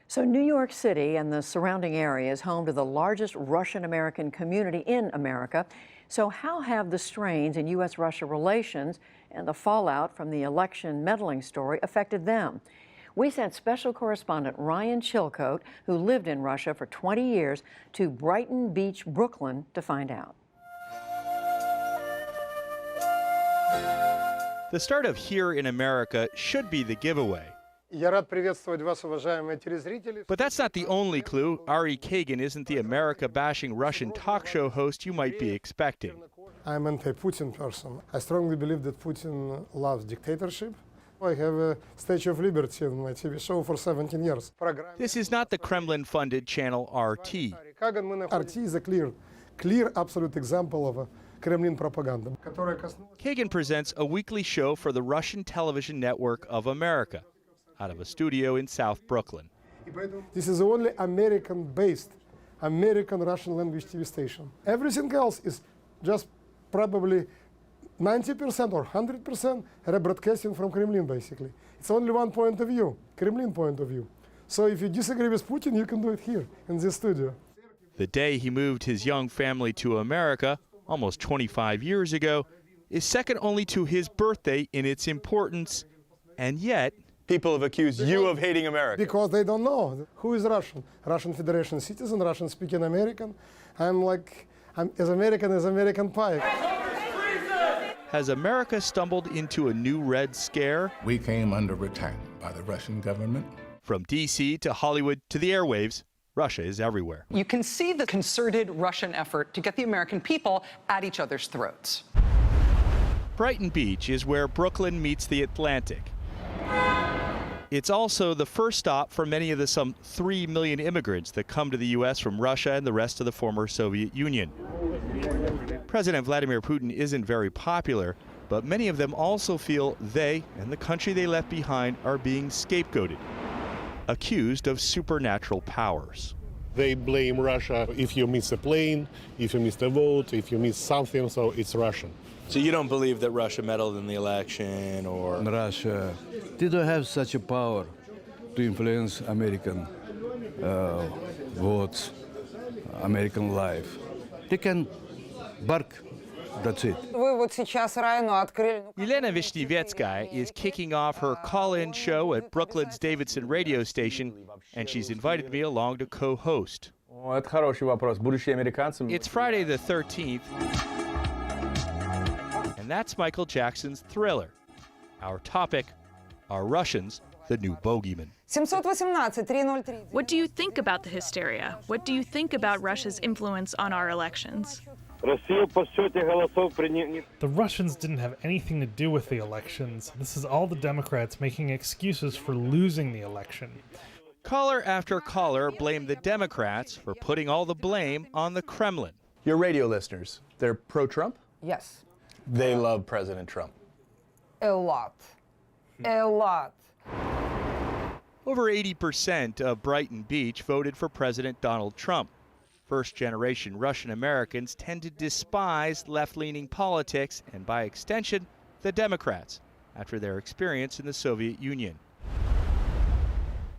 So, New York City and the surrounding area is home to the largest Russian American community in America. So, how have the strains in U.S. Russia relations and the fallout from the election meddling story affected them? We sent special correspondent Ryan Chilcote, who lived in Russia for 20 years, to Brighton Beach, Brooklyn, to find out. The start of Here in America should be the giveaway. But that's not the only clue. Ari Kagan isn't the America-bashing Russian talk show host you might be expecting. I'm an anti-Putin person. I strongly believe that Putin loves dictatorship. I have a Statue of Liberty on my TV show for 17 years. This is not the Kremlin-funded channel RT. RT is a clear, absolute example of a Kremlin propaganda. Kagan presents a weekly show for the Russian television network of America, out of a studio in South Brooklyn. This is the only American-based, American-Russian language TV station. Everything else is just probably 90% or 100% rebroadcasting from Kremlin, basically. It's only one point of view, Kremlin point of view. So if you disagree with Putin, you can do it here, in this studio. The day he moved his young family to America, almost 25 years ago, is second only to his birthday in its importance, and yet people have accused you of hating America. Because they don't know. Who is Russian? Russian Federation citizen, Russian-speaking American. I'm as American as American pie. Has America stumbled into a new Red Scare? We came under attack by the Russian government. From D.C. to Hollywood to the airwaves, Russia is everywhere. You can see the concerted Russian effort to get the American people at each other's throats. Brighton Beach is where Brooklyn meets the Atlantic. It's also the first stop for many of the some 3 million immigrants that come to the U.S. from Russia and the rest of the former Soviet Union. President Vladimir Putin isn't very popular, but many of them also feel they and the country they left behind are being scapegoated, accused of supernatural powers. They blame Russia if you miss a plane, if you miss a vote, if you miss something, so it's Russian. So you don't believe that Russia meddled in the election or... Russia didn't have such a power to influence American votes, American life. They can bark, that's it. Yelena Vishnevetsky is kicking off her call-in show at Brooklyn's Davidson radio station, and she's invited me along to co-host. It's Friday the 13th. And that's Michael Jackson's Thriller. Our topic, are Russians the new bogeyman? What do you think about the hysteria? What do you think about Russia's influence on our elections? The Russians didn't have anything to do with the elections. This is all the Democrats making excuses for losing the election. Caller after caller blamed the Democrats for putting all the blame on the Kremlin. Your radio listeners, they're pro-Trump? Yes. They love President Trump. A lot. A lot. Over 80% of Brighton Beach voted for President Donald Trump. First-generation Russian Americans tend to despise left-leaning politics and, by extension, the Democrats, after their experience in the Soviet Union.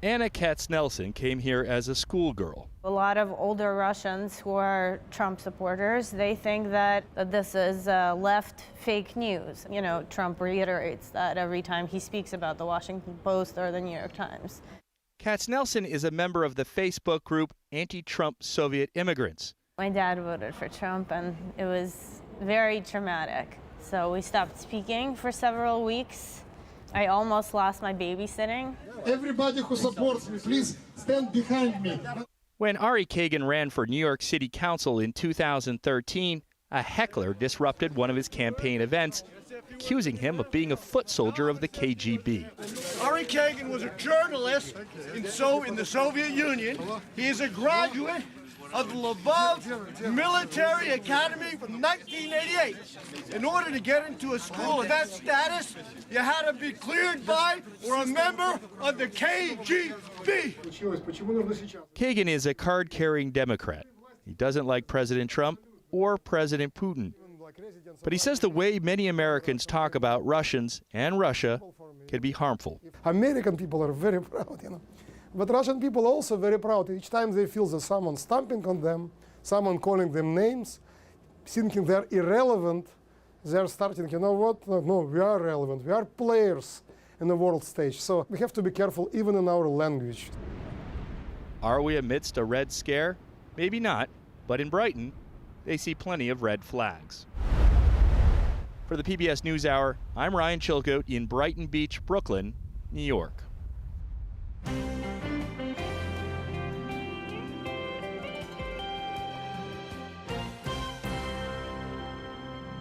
Anna Katz-Nelson came here as a schoolgirl. A lot of older Russians who are Trump supporters, they think that this is left fake news. You know, Trump reiterates that every time he speaks about the Washington Post or the New York Times. Katz-Nelson is a member of the Facebook group Anti-Trump Soviet Immigrants. My dad voted for Trump, and it was very traumatic. So we stopped speaking for several weeks. I almost lost my babysitting. Everybody who supports me, please stand behind me. When Ari Kagan ran for New York City Council in 2013, a heckler disrupted one of his campaign events, accusing him of being a foot soldier of the KGB. Ari Kagan was a journalist in the Soviet Union. He is a graduate of the Lvov Military Academy from 1988. In order to get into a school of that status, you had to be cleared by or a member of the KGB. Kagan is a card-carrying Democrat. He doesn't like President Trump or President Putin. But he says the way many Americans talk about Russians and Russia can be harmful. American people are very proud, you know. But Russian people are also very proud. Each time they feel that someone stomping on them, someone calling them names, thinking they're irrelevant, they're starting, you know what? No, we are relevant. We are players in the world stage. So we have to be careful even in our language. Are we amidst a red scare? Maybe not, but in Brighton, they see plenty of red flags. For the PBS NewsHour, I'm Ryan Chilcote in Brighton Beach, Brooklyn, New York.